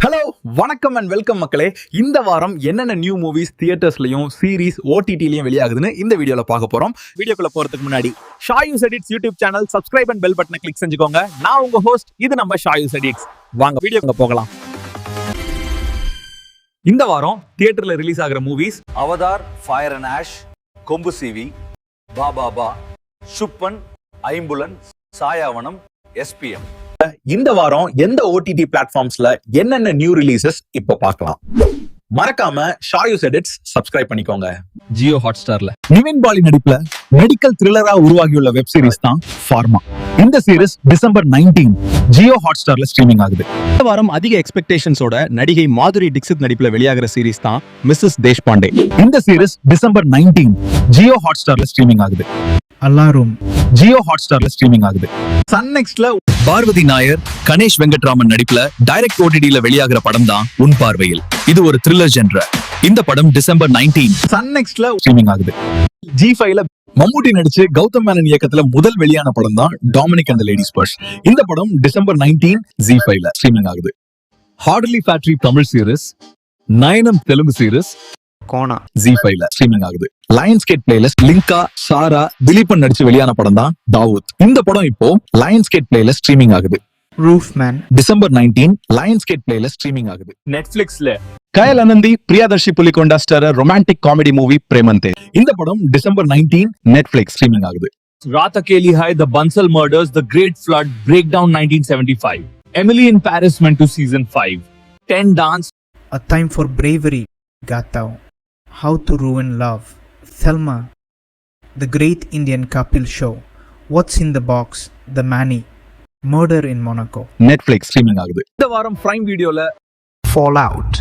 Hello வணக்கம் and welcome மக்களே. இந்த வாரம் என்னென்ன நியூ மூவிஸ் தியேட்டர்ஸ்லயும் சீரிஸ் ஓடிடிலையும் வெளியாகுதுன்னு இந்த வீடியோல பார்க்க போறோம். வீடியோக்குள்ள போறதுக்கு முன்னாடி Shayus edits YouTube channel subscribe and bell பட்டனை கிளிக் செஞ்சுக்கோங்க. நான் உங்க ஹோஸ்ட், இது நம்ம ஷாயூஸ் எடிட்ஸ். வாங்க வீடியோக்குள்ள போகலாம். இந்த வாரம் தியேட்டர்ல ரிலீஸ் ஆகிற movies Avatar, fire and ash, கொம்பு சிவி, பாபா, ஷுப்பன், ஐம்புலன், சாயாவனம், எஸ்பிஎம். இந்த வாரம் எந்த ஓடிடி பிளாட்ஃபார்ம்ஸ்ல என்னென்ன நியூ ரிலீசஸ் இப்போ பார்க்கலாம். மறக்காம ஷாயூஸ் எடிட்ஸ் சப்ஸ்கிரைப் பண்ணிக்கோங்க. ஜியோ ஹாட்ஸ்டார்ல நிவின் பாலி நடிப்புல மெடிக்கல் த்ரில்லரா உருவாகியுள்ள வெப் சீரிஸ் தான் ஃபார்மா. இந்த சீரிஸ் டிசம்பர் 19 ஜியோ ஹாட்ஸ்டார்ல ஸ்ட்ரீமிங் ஆகுது. இந்த வாரம் அதிக எக்ஸ்பெக்டேஷன்ஸோட நடிகை மாதுரி டிக்சித் நடிப்புல வெளியாகிற சீரிஸ் தான் மிஸ்ஸஸ் தேஷ்பாண்டே. இந்த சீரிஸ் டிசம்பர் 19 ஜியோ ஹாட்ஸ்டார்ல ஸ்ட்ரீமிங் ஆகுது. அல்லாரும் ஜியோ ஹாட்ஸ்டார்ல ஸ்ட்ரீமிங் ஆகுது. சன் நெக்ஸ்ட்ல பார்வதி நாயர், கணேஷ் வெங்கட்ராமன் நடிப்புல டைரக்ட் ஓடிடில வெளியாகிற படம் தான் உன் பார்வையில். இது ஒரு த்ரில்லர் ஜென்ரர். இந்த படம் டிசம்பர் 19 சன் நெக்ஸ்ட்ல ஸ்ட்ரீமிங் ஆகுது. G5ல மம்முட்டி நடிச்சு கௌதம் மேனன் இயக்கத்துல முதல் வெளியான படம் தான் Dominic and the ladies purse. இந்த படம் டிசம்பர் 19 G5ல ஸ்ட்ரீமிங் ஆகுது. Hardly factory Tamil series, Nayanam Telugu series கோனா G5ல ஸ்ட்ரீமிங் ஆகுது. Lionsgate playlist Linga, Sara, Dileepan நடிச்சு வெளியான படம் தான் தாவூத். இந்த படம் இப்போ லயன்ஸ் கேட் பிளேலிஸ்ட் ஸ்ட்ரீமிங் ஆகுது. Roofman December 19 Lionsgate playlist streaming ஆகுது. நெட்ஃபிளிக்ஸ்ல Kayal Anandhi, Priyadarshi Pulikonda star romantic comedy movie Premante. இந்த படம் டிசம்பர் 19 நெட்ஃபிளிக்ஸ் ஸ்ட்ரீமிங் ஆகுது. Rata Keli Hai, The Bansal Murders, The Great Flood, Breakdown 1975. Emily in Paris went to season 5. 10 Dance, A Time for Bravery, Gatao, How to Ruin Love, Thelma, The Great Indian Kapil Show, What's in the Box, The Manny, Murder in Monaco. Netflix streaming ஆகுது. இந்த வாரம் prime வீடியோல Fallout.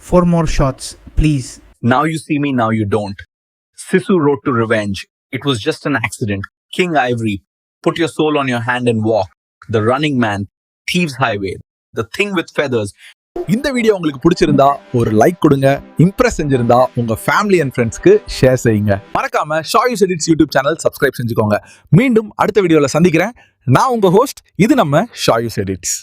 4 more shots, please. Now You See Me, Now You Don't, Sisu Road to Revenge, It Was Just an Accident, King Ivory, Put Your Soul on Your Hand and Walk, The Running Man, Thieves Highway, The Thing with Feathers. இந்த video உங்களுக்கு பிடிச்சிருந்தா ஒரு like கொடுங்க. Impress செஞ்சிருந்தா உங்க family and ஃப்ரெண்ட்ஸ்க்கு share செய்யுங்க. மறக்காம ஷாயூஸ் எடிட்ஸ் யூடியூப் சேனல் சப்ஸ்கிரைப் செஞ்சுக்கோங்க. மீண்டும் அடுத்த வீடியோல சந்திக்கிறேன். நான் உங்க ஹோஸ்ட், இது நம்ம ஷாயூஸ் எடிட்ஸ்.